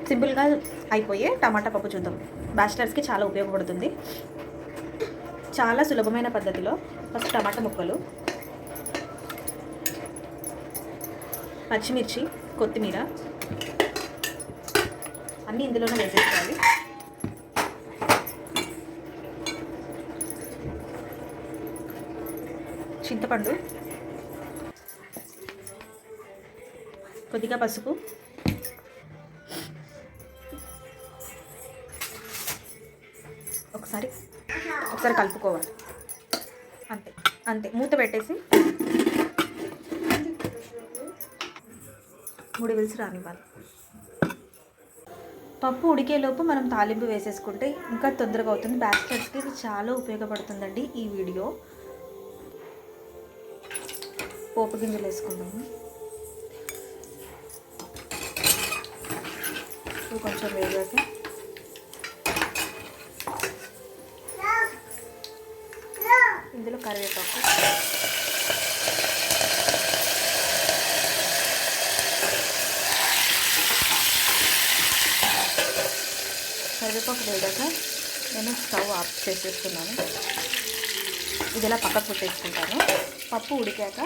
సింపుల్గా అయిపోయే టమాటా పప్పు చూద్దాం. బ్యాచిలర్స్కి చాలా ఉపయోగపడుతుంది. చాలా సులభమైన పద్ధతిలో. ఫస్ట్ టమాటా ముక్కలు, పచ్చిమిర్చి, కొత్తిమీర అన్నీ ఇందులోనే వేసేసుకోవాలి. చింతపండు, కొద్దిగా పసుపు, ఒకసారి కలుపుకోవాలి. అంతే అంతే మూత పెట్టేసి 3 విజిల్స్ రానివ్వాలి. పప్పు ఉడికేలోపు మనం తాలింపు వేసేసుకుంటే ఇంకా తొందరగా అవుతుంది. బ్యాచిలర్స్కి ఇది చాలా ఉపయోగపడుతుందండి ఈ వీడియో. పోపు గింజలు వేసుకుందాము. ఇవి కొంచెం వేగాక ఇందులో కరివేపాకు, వేగాక నేను స్టవ్ ఆఫ్ చేసేస్తున్నాను. ఇది ఇలా పక్కకు పెట్టేసుకుంటాను. పప్పు ఉడికాక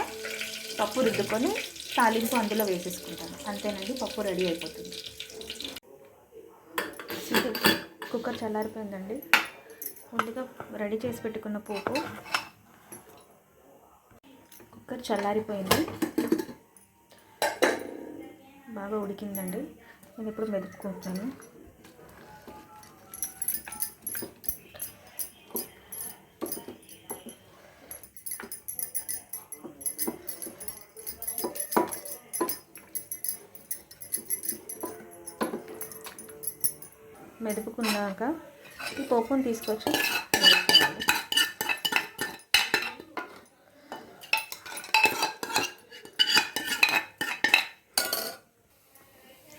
పప్పు రుద్దుకొని తాలింపు అందులో వేసేసుకుంటాను. అంతేనండి, పప్పు రెడీ అయిపోతుంది. కుక్కర్ చల్లారిపోయిందండి. ముందుగా రెడీ చేసి పెట్టుకున్న పోపు, కుక్కర్ చల్లారిపోయింది, బాగా ఉడికిందండి. నేను ఇప్పుడు మెదుపుకుంటున్నాను. మెదుపుకున్నాక ఈ పోపుని తీసుకొచ్చి వేసుకోవాలి.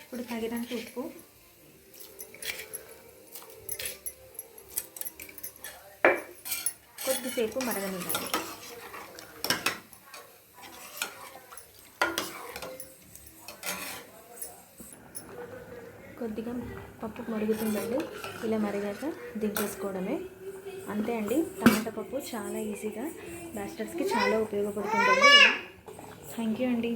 ఇప్పుడు తగినంత ఉప్పు, కొద్దిసేపు మరగనివ్వాలి. కొద్దిగా పప్పు మరుగుతుందండి. ఇలా మరిగాక దించేసుకోవడమే. అంతే అండి, టమాటా పప్పు చాలా ఈజీగా బ్యాచిలర్స్కి చాలా ఉపయోగపడుతుందండి. థ్యాంక్ యూ అండి.